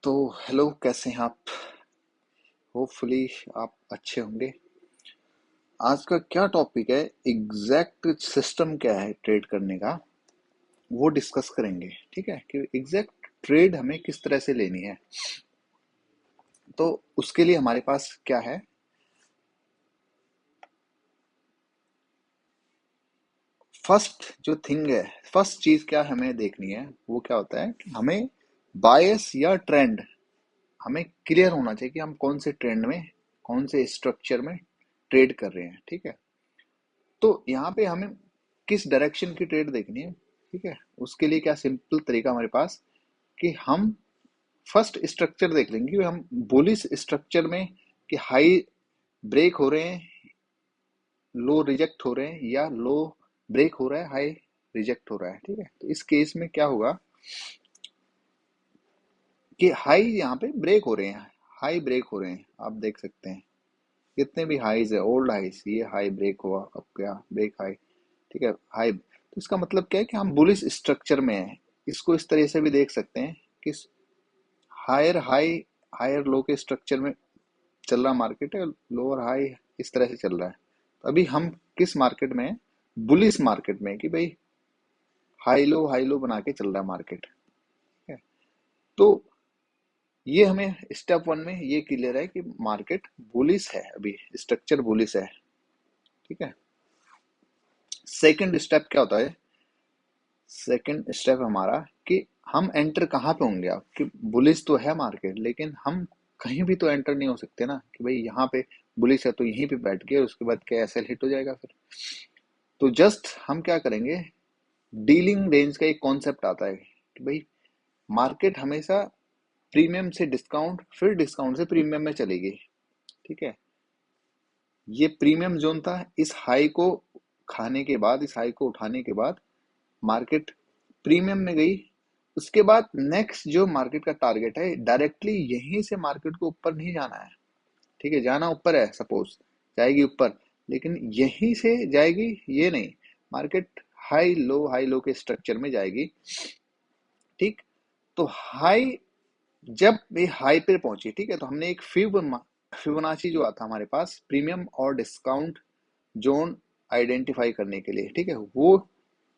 तो हेलो, कैसे हैं आप? होपफुली आप अच्छे होंगे। आज का क्या टॉपिक है, एग्जैक्ट सिस्टम क्या है ट्रेड करने का, वो डिस्कस करेंगे। ठीक है कि एग्जैक्ट ट्रेड हमें किस तरह से लेनी है। तो उसके लिए हमारे पास क्या है, फर्स्ट जो थिंग है, फर्स्ट चीज क्या हमें देखनी है, वो क्या होता है कि हमें बायस या ट्रेंड हमें क्लियर होना चाहिए कि हम कौन से ट्रेंड में, कौन से स्ट्रक्चर में ट्रेड कर रहे हैं। ठीक है, तो यहाँ पे हमें किस डायरेक्शन की ट्रेड देखनी है। ठीक है, उसके लिए क्या सिंपल तरीका हमारे पास कि हम फर्स्ट स्ट्रक्चर देख लेंगे कि हम बुलिश स्ट्रक्चर में कि हाई ब्रेक हो रहे हैं, लो रिजेक्ट हो रहे हैं, या लो ब्रेक हो रहा है, हाई रिजेक्ट हो रहा है। ठीक है, तो इस केस में क्या होगा कि हाई यहाँ पे ब्रेक हो रहे हैं, हाई ब्रेक हो रहे हैं, आप देख सकते हैं जितने भी हाईज है, ओल्ड हाईज, ये हाई ब्रेक हुआ, अब क्या ब्रेक हाई। ठीक है, हाई, तो इसका मतलब क्या है कि हम बुलिश स्ट्रक्चर में हैं। इसको इस तरह से भी देख सकते हैं कि हायर हाई, हायर लो के स्ट्रक्चर में चल रहा मार्केट है, लोअर हाई इस तरह से चल रहा है। तो अभी हम किस मार्केट में हैं? बुलिश मार्केट में, कि भाई हाई लो बना के चल रहा है मार्केट। ठीक है, तो ये हमें स्टेप वन में ये क्लियर है कि मार्केट बुलिश है, अभी स्ट्रक्चर बुलिश है। ठीक है, सेकंड स्टेप क्या होता है? सेकंड स्टेप हमारा कि हम एंटर कहाँ पे होंगे। आप कि बुलिश तो है मार्केट, लेकिन हम कहीं भी तो एंटर नहीं हो सकते ना कि भाई यहाँ पे बुलिश है तो यहीं पे बैठ गए, उसके बाद क्या एसएल हिट हो जाएगा फिर। तो जस्ट हम क्या करेंगे, डीलिंग रेंज का एक कॉन्सेप्ट आता है कि भाई मार्केट हमेशा प्रीमियम से डिस्काउंट, फिर डिस्काउंट से प्रीमियम में चलेगी। ठीक है, ये प्रीमियम जोन था, इस हाई को खाने के बाद, इस हाई को उठाने के बाद मार्केट प्रीमियम में गई। उसके बाद नेक्स्ट जो मार्केट का टारगेट है, डायरेक्टली यहीं से मार्केट को ऊपर नहीं जाना है। ठीक है, जाना ऊपर है, सपोज जाएगी ऊपर, लेकिन यहीं से जाएगी ये नहीं, मार्केट हाई लो के स्ट्रक्चर में जाएगी। ठीक, तो हाई, जब ये हाई पे पहुंची, ठीक है, तो हमने एक फिबोनाची जो आता हमारे पास प्रीमियम और डिस्काउंट जोन आइडेंटिफाई करने के लिए, ठीक है, वो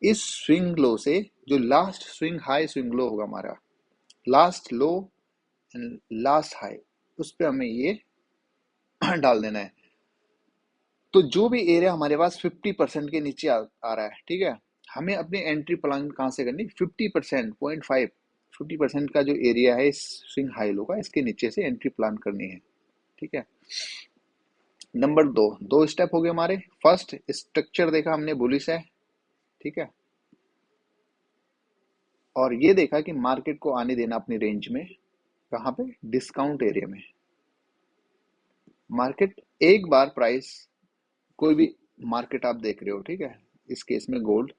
इस स्विंग लो से, जो last swing high swing low होगा हमारा, last low and last high, उस पे हमें ये डाल देना है। तो जो भी एरिया हमारे पास 50% के नीचे आ रहा है, ठीक है, हमें अपनी एंट्री प्लान कहाँ से करनी, 50%, 0.5, 50% का जो एरिया है इस स्विंग हाई लो का, इसके नीचे से एंट्री प्लान करनी है। ठीक है, नंबर दो, दो स्टेप हो गए हमारे। फर्स्ट, स्ट्रक्चर देखा हमने बुलिश है। ठीक है, और ये देखा कि मार्केट को आने देना अपनी रेंज में, कहाँ पे, डिस्काउंट एरिया में। मार्केट एक बार प्राइस, कोई भी मार्केट आप देख रहे हो, ठीक है, इस केस में गोल्ड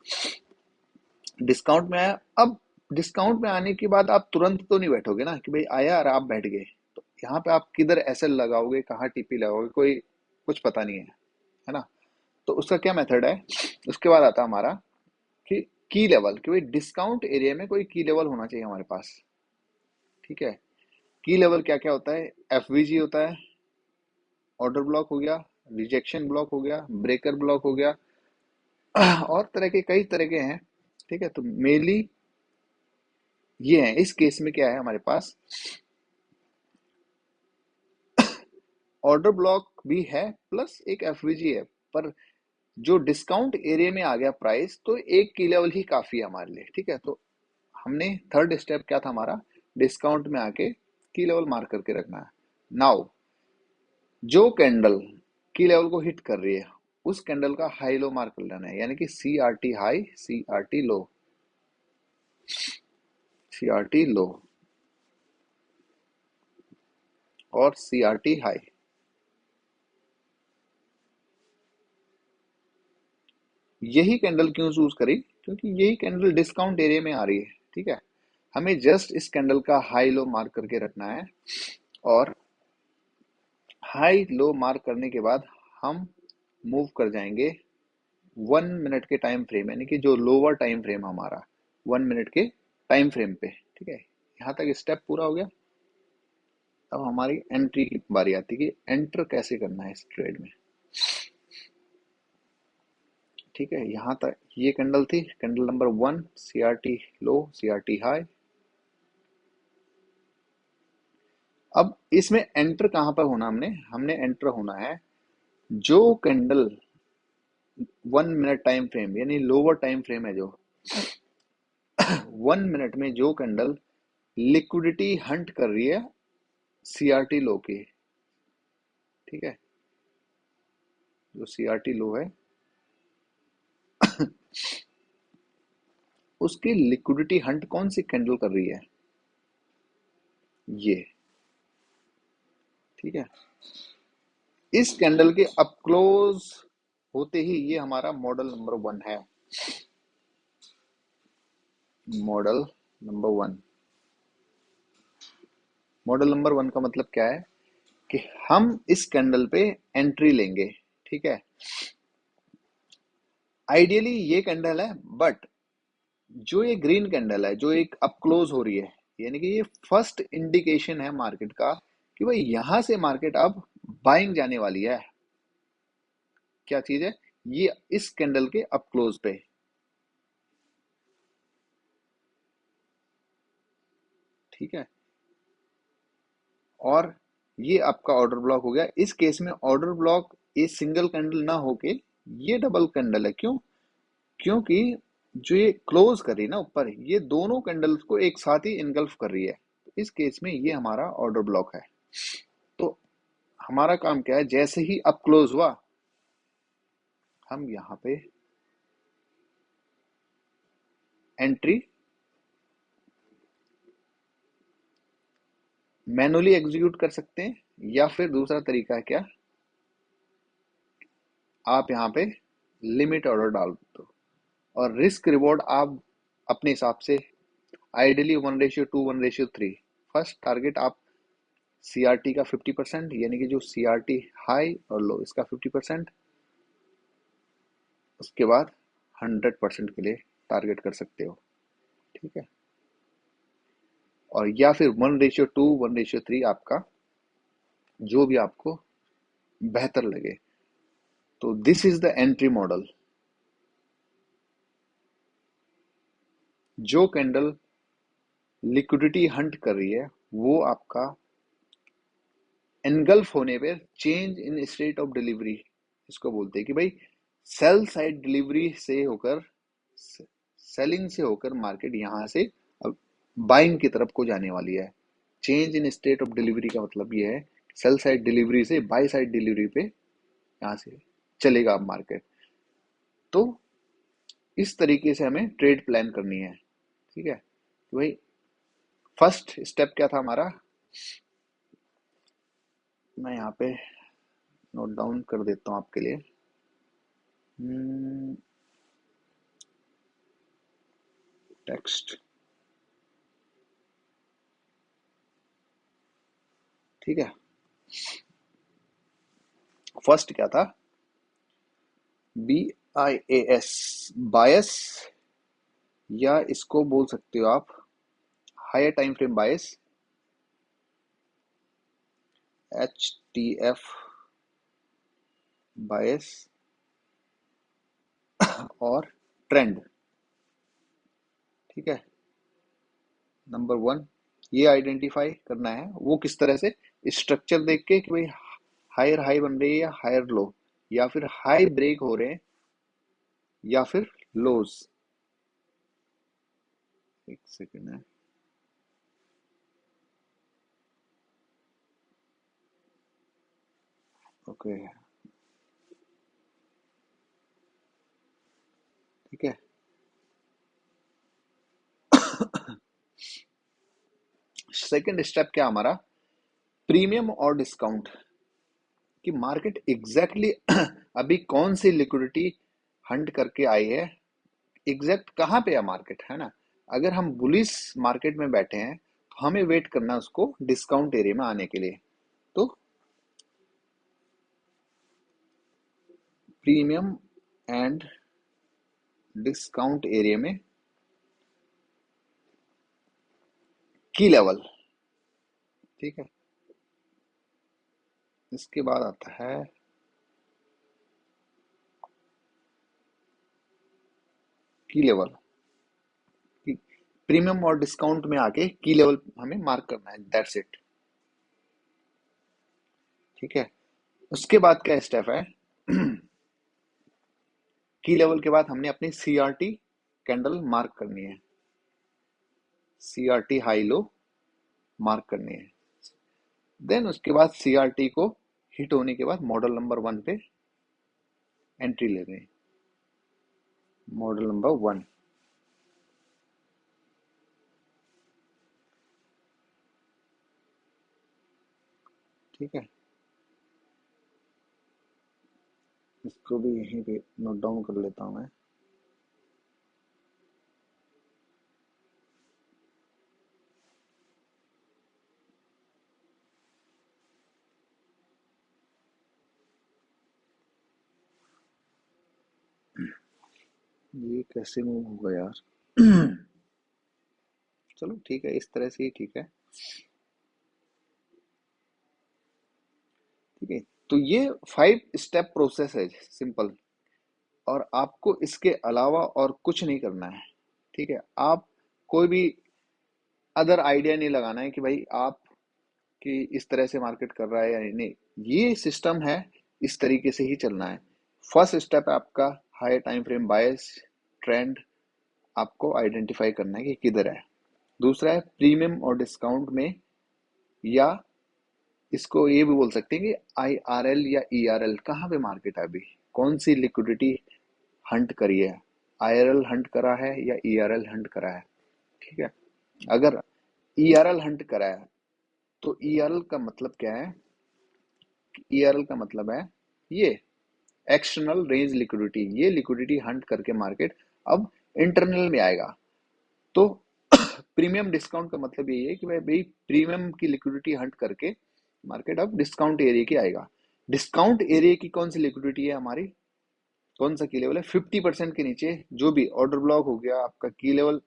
डिस्काउंट में आया। अब डिस्काउंट में आने के बाद आप तुरंत तो नहीं बैठोगे ना कि भाई आया और आप बैठ गए। तो यहाँ पे आप किधर एसएल लगाओगे, कहाँ टीपी लगाओगे, कोई कुछ पता नहीं है ना। तो उसका क्या मेथड है, उसके बाद आता है हमारा कि की लेवल, कि भाई डिस्काउंट एरिया में कोई की लेवल होना चाहिए हमारे पास। ठीक है, की लेवल क्या क्या होता है, एफवीजी होता है, ऑर्डर ब्लॉक हो गया, रिजेक्शन ब्लॉक हो गया, ब्रेकर ब्लॉक हो गया, और तरह के कई तरह के हैं। ठीक है, तो मेनली ये है। इस केस में क्या है हमारे पास, ऑर्डर ब्लॉक भी है प्लस एक एफवीजी है, पर जो डिस्काउंट एरिया में आ गया प्राइस, तो एक की लेवल ही काफी है हमारे लिए। ठीक है, तो हमने थर्ड स्टेप क्या था हमारा, डिस्काउंट में आके की लेवल मार्क करके रखना है। नाउ जो कैंडल की लेवल को हिट कर रही है, उस कैंडल का हाई लो मार्क कर लेना है, यानी कि C R T high, C R T low, C R T low और सी आर टी हाई। यही कैंडल क्यों चूज करी, क्योंकि यही कैंडल डिस्काउंट एरिया में आ रही है। ठीक है, हमें जस्ट इस कैंडल का हाई लो मार्क करके रखना है, और हाई लो मार्क करने के बाद हम मूव कर जाएंगे 1 मिनट के टाइम फ्रेम, यानी कि जो लोअर टाइम फ्रेम हमारा 1 मिनट के टाइम फ्रेम पे। ठीक है, यहाँ तक स्टेप पूरा हो गया। अब हमारी एंट्री की बारी आती है कि एंटर कैसे करना है इस ट्रेड में। ठीक है, यहाँ तक ये कैंडल थी, कैंडल नंबर 1, सीआरटी लो, सीआरटी हाई। अब इसमें एंटर कहाँ पर होना, हमने हमने एंटर होना है जो कैंडल 1 मिनट टाइम फ्रेम यानी लोअर टाइम फ्रेम है, जो 1 मिनट में जो कैंडल लिक्विडिटी हंट कर रही है सीआरटी लो की। ठीक है, जो सीआरटी लो है उसकी लिक्विडिटी हंट कौन सी कैंडल कर रही है, ये। ठीक है, इस कैंडल के अप क्लोज होते ही ये हमारा मॉडल नंबर 1 है। मॉडल नंबर 1, मॉडल नंबर 1 का मतलब क्या है कि हम इस कैंडल पे एंट्री लेंगे। ठीक है, आइडियली ये कैंडल है, बट जो ये ग्रीन कैंडल है जो एक अप क्लोज हो रही है, यानी कि ये फर्स्ट इंडिकेशन है मार्केट का कि भाई यहां से मार्केट अब बाइंग जाने वाली है। क्या चीज है ये, इस कैंडल के अप क्लोज पे। ठीक है, और ये आपका ऑर्डर ब्लॉक हो गया। इस केस में ऑर्डर ब्लॉक ये सिंगल कैंडल ना होके ये डबल कैंडल है। क्यों? क्योंकि जो ये क्लोज कर रही है ना ऊपर, ये दोनों कैंडल्स को एक साथ ही इनगल्फ कर रही है। इस केस में ये हमारा ऑर्डर ब्लॉक है। तो हमारा काम क्या है, जैसे ही अप क्लोज हुआ हम यहाँ पे एंट्री मैनुअली एग्जीक्यूट कर सकते हैं, या फिर दूसरा तरीका है क्या, आप यहाँ पे लिमिट ऑर्डर डाल दो और रिस्क रिवॉर्ड आप अपने हिसाब से, आइडियली 1:2, 1:3। फर्स्ट टारगेट आप सीआरटी का 50%, यानी कि जो सीआरटी हाई और लो इसका 50%, उसके बाद 100% के लिए टारगेट कर सकते हो। ठीक है, और या फिर 1:2, 1:3 आपका जो भी आपको बेहतर लगे। तो this is the entry model. जो कैंडल लिक्विडिटी हंट कर रही है वो आपका एनगल्फ होने पे change in state of delivery, इसको बोलते हैं कि भाई सेल साइड डिलीवरी से होकर, सेलिंग से होकर मार्केट यहां से अब बाइंग की तरफ को जाने वाली है। Change in state of delivery का मतलब ये है, सेल साइड डिलीवरी से बाई साइड डिलीवरी पे यहाँ से चलेगा अब मार्केट। तो इस तरीके से हमें ट्रेड प्लान करनी है। ठीक है, तो भाई फर्स्ट स्टेप क्या था हमारा, मैं यहाँ पे नोट डाउन कर देता हूँ आपके लिए। टेक्स्ट। ठीक है, फर्स्ट क्या था, BIAS, बायस, या इसको बोल सकते हो आप हायर टाइम फ्रेम बायस, HTF बायस, और ट्रेंड। ठीक है, नंबर 1 ये आइडेंटिफाई करना है, वो किस तरह से, स्ट्रक्चर देख के कि भाई हायर हाई बन रही है या हायर लो, या फिर हाई ब्रेक हो रहे हैं या फिर लोज। एक सेकेंड है, ओके। ठीक है, सेकंड स्टेप क्या हमारा, प्रीमियम और डिस्काउंट, कि मार्केट एग्जैक्टली अभी कौन सी लिक्विडिटी हंट करके आई है, एग्जैक्ट कहाँ पे है मार्केट, है ना। अगर हम बुलिश मार्केट में बैठे हैं तो हमें वेट करना है उसको डिस्काउंट एरिया में आने के लिए। तो प्रीमियम एंड डिस्काउंट एरिया में की लेवल। ठीक है, इसके बाद आता है की लेवल। प्रीमियम और डिस्काउंट में आके की लेवल हमें मार्क करना है, दैट्स इट। ठीक है, उसके बाद क्या स्टेप है? की लेवल के बाद हमने अपनी सीआरटी कैंडल मार्क करनी है, सीआरटी हाई लो मार्क करनी है। देन उसके बाद सीआरटी को हिट होने के बाद मॉडल नंबर 1 पे एंट्री ले रहे हैं, मॉडल नंबर 1। ठीक है, इसको भी यहीं पे नोट डाउन कर लेता हूं मैं। ये कैसे मूव होगा यार? चलो ठीक है, इस तरह से ही ठीक है। ठीक है, तो ये 5 स्टेप प्रोसेस है, सिंपल। और आपको इसके अलावा और कुछ नहीं करना है। ठीक है, आप कोई भी अदर आइडिया नहीं लगाना है कि भाई आप कि इस तरह से मार्केट कर रहा है या नहीं। ये सिस्टम है, इस तरीके से ही चलना है। फर्स्ट स्टेप है आपका हाई टाइम फ्रेम बायस ट्रेंड, आपको आइडेंटिफाई करना है कि किधर है। दूसरा है प्रीमियम और डिस्काउंट में, या इसको ये भी बोल सकते हैं कि आईआरएल या ईआरएल, कहाँ पे मार्केट है अभी, कौन सी लिक्विडिटी हंट करी है, आईआरएल हंट करा है या ईआरएल हंट करा है। ठीक है, अगर ईआरएल हंट करा है तो ईआरएल का मतलब क्या है? ईआरएल का मतलब है ये एक्सटर्नल रेंज लिक्विडिटी, ये लिक्विडिटी हंट करके मार्केट अब इंटरनल में आएगा। तो प्रीमियम डिस्काउंट का मतलब यही है कि भाई भाई प्रीमियम की लिक्विडिटी हंट करके मार्केट अब डिस्काउंट एरिया की आएगा। डिस्काउंट एरिया की कौन सी लिक्विडिटी है हमारी, कौन सा की लेवल है? 50% के नीचे जो भी ऑर्डर ब्लॉक हो गया आपका की लेवल,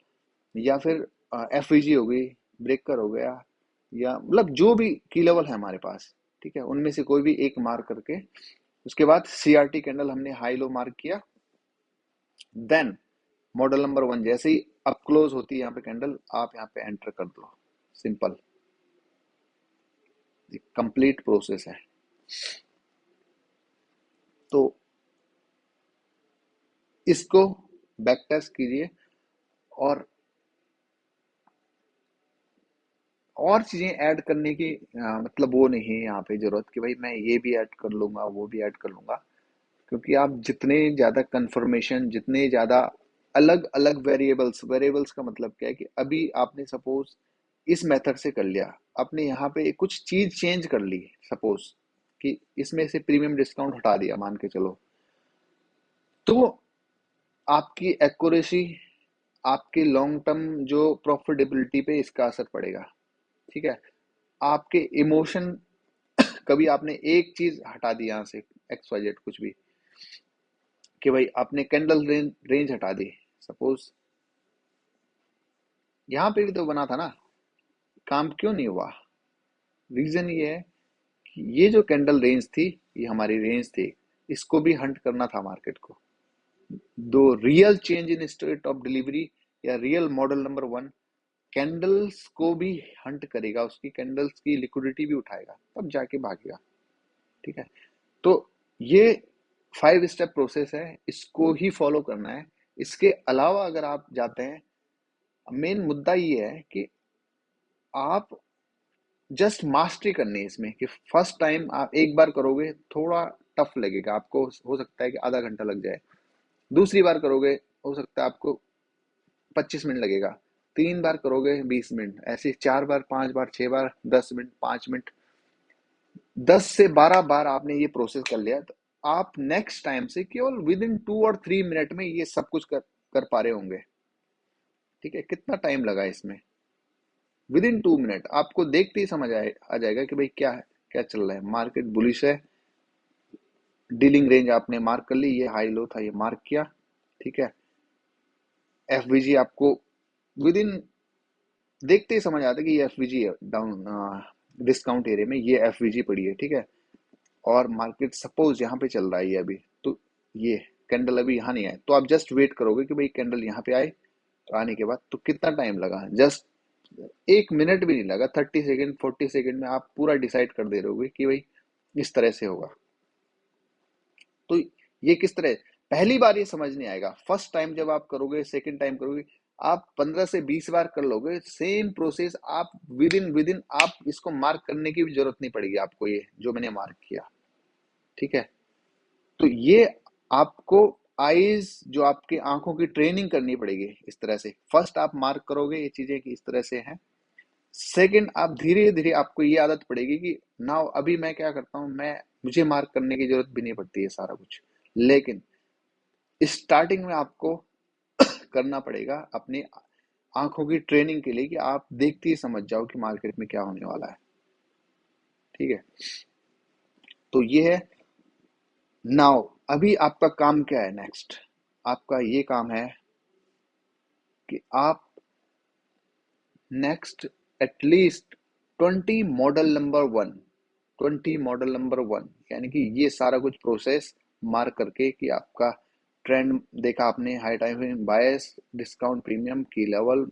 या फिर एफईजी हो गई, ब्रेकर हो गया, या मतलब जो भी की लेवल है हमारे पास, ठीक है, उनमें से कोई भी एक मार्क करके उसके बाद सीआरटी कैंडल हमने हाई लो मार्क किया। देन मॉडल नंबर 1 जैसे ही अप क्लोज होती है यहाँ पे कैंडल, आप यहाँ पे एंटर कर दो, सिंपल। कंप्लीट प्रोसेस है। तो इसको बैक टेस्ट कीजिए, और चीजें ऐड करने की मतलब वो नहीं है यहाँ पे जरूरत कि भाई मैं ये भी ऐड कर लूंगा वो भी ऐड कर लूंगा। क्योंकि आप जितने ज्यादा कंफर्मेशन, जितने ज्यादा अलग अलग वेरिएबल्स, वेरिएबल्स का मतलब क्या है कि अभी आपने सपोज इस मेथड से कर लिया, आपने यहाँ पे कुछ चीज चेंज कर ली, सपोज कि इसमें से प्रीमियम डिस्काउंट हटा दिया मान के चलो, तो आपकी एक्यूरेसी, आपके लॉन्ग टर्म जो प्रॉफिटेबिलिटी पे इसका असर पड़ेगा। ठीक है, आपके इमोशन, कभी आपने एक चीज हटा दी यहाँ से, एक्स वाई जेड कुछ भी, कि भाई आपने कैंडल रेंज हटा दी सपोज, यहाँ पे भी तो बना था ना, काम क्यों नहीं हुआ? रीजन ये है कि ये जो कैंडल रेंज थी, ये हमारी रेंज थी, इसको भी हंट करना था मार्केट को। दो real change in state of delivery या रियल मॉडल नंबर 1 कैंडल्स को भी हंट करेगा, उसकी कैंडल्स की लिक्विडिटी भी उठाएगा, तब जाके भागेगा। ठीक है, तो ये 5 स्टेप प्रोसेस है, इसको ही फॉलो करना है। इसके अलावा अगर आप जाते हैं, मेन मुद्दा ये है कि आप जस्ट मास्टरी करनी है इसमें, कि फर्स्ट टाइम आप एक बार करोगे थोड़ा टफ लगेगा आपको, हो सकता है कि आधा घंटा लग जाए। दूसरी बार करोगे हो सकता है आपको 25 मिनट लगेगा। 3 बार करोगे 20 मिनट, ऐसे 4 बार, 5 बार, 6 बार, 10 मिनट, 5 मिनट, 10 से 12 बार आपने ये प्रोसेस कर लिया, तो आप नेक्स्ट टाइम से केवल विद इन 2 और 3 मिनट में ये सब कुछ कर पा रहे होंगे। ठीक है, कितना टाइम लगा इसमें? विद इन 2 मिनट आपको देखते ही समझ आ जाएगा कि भाई क्या है, क्या चल रहा है, मार्केट बुलिश है, डीलिंग रेंज आपने मार्क कर ली, ये हाई लो था, ये मार्क किया। ठीक है, एफवीजी आपको विद इन देखते ही समझ आता है कि ये एफवीजी है, डाउन डिस्काउंट एरिया में ये एफवीजी पड़ी है। ठीक है, और मार्केट सपोज यहाँ पे चल रहा है ये अभी, तो ये कैंडल अभी यहाँ नहीं आए, तो आप जस्ट वेट करोगे कि भाई कैंडल यहाँ पे आए, तो आने के बाद तो कितना टाइम लगा, जस्ट 1 मिनट भी नहीं लगा, 30 सेकेंड 40 सेकेंड में आप पूरा डिसाइड कर दे रहोगे कि भाई इस तरह से होगा। तो ये किस तरह, पहली बार ये समझ नहीं आएगा, फर्स्ट टाइम जब आप करोगे, सेकंड टाइम करोगे, आप 15 से 20 बार कर लोगे सेम प्रोसेस, आप विद इन आप इसको मार्क करने की भी जरूरत नहीं पड़ेगी आपको, ये जो मैंने मार्क किया, ठीक है। तो ये आपको आईज, जो आपकी आंखों की ट्रेनिंग करनी पड़ेगी इस तरह से। फर्स्ट आप मार्क करोगे ये चीजें कि इस तरह से हैं, सेकंड आप धीरे धीरे आपको ये आदत पड़ेगी कि नाउ अभी मैं क्या करता हूं, मैं मुझे मार्क करने की जरूरत भी नहीं पड़ती है सारा कुछ, लेकिन स्टार्टिंग में आपको करना पड़ेगा अपनी आंखों की ट्रेनिंग के लिए, कि आप देखते ही समझ जाओ कि मार्केट में क्या होने वाला है, ठीक है। तो ये है। नाउ अभी आपका काम क्या है, नेक्स्ट आपका ये काम है कि आप next at least 20 model number 1, 20 model number 1, यानी कि ये सारा कुछ प्रोसेस मार्क करके कि आपका ट्रेंड देखा आपने, हाई टाइम फ्रेम, बायस, डिस्काउंट, प्रीमियम की level,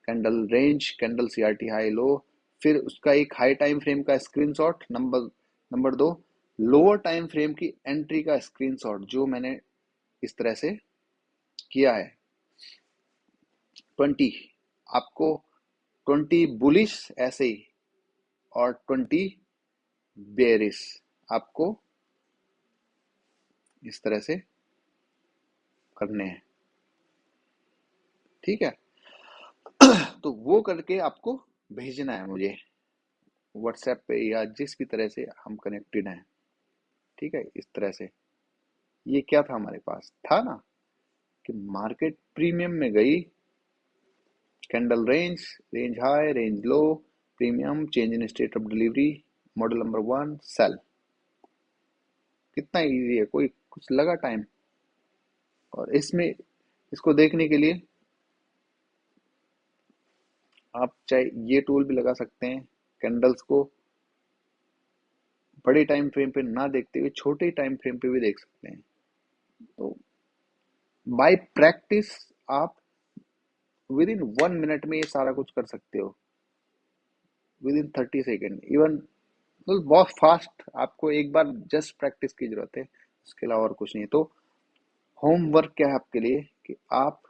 candle range, candle CRT high low, फिर उसका एक हाई टाइम फ्रेम का screenshot, number number 2 lower time frame की एंट्री का स्क्रीनशॉट, जो मैंने इस तरह से किया है। 20 आपको 20 बुलिश ऐसे ही, और 20 बेरिश आपको इस तरह से करने हैं, ठीक है। तो वो करके आपको भेजना है मुझे व्हाट्सएप पे, या जिस भी तरह से हम कनेक्टेड हैं, ठीक है। इस तरह से ये क्या था, हमारे पास था ना कि मार्केट प्रीमियम में गई, candle range, range high, range low, premium, change in state of delivery, model number 1 सेल। कितना इजी है, कोई कुछ लगा टाइम। और इसमें इसको देखने के लिए आप चाहे ये टूल भी लगा सकते हैं, कैंडल्स को बड़े टाइम फ्रेम पे ना देखते हुए छोटे टाइम फ्रेम पे भी देख सकते हैं। तो बाय प्रैक्टिस आप विद इन 1 मिनट में ये सारा कुछ कर सकते हो, विद इन 30 सेकेंड इवन, मतलब बहुत फास्ट। आपको एक बार जस्ट प्रैक्टिस की जरूरत है, उसके अलावा और कुछ नहीं। तो होमवर्क क्या है आपके लिए कि आप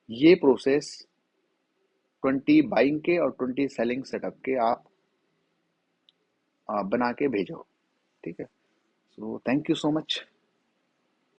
ये प्रोसेस 20 बाइंग के और 20 सेलिंग सेटअप के आप बना के भेजो, ठीक है। So thank you so much.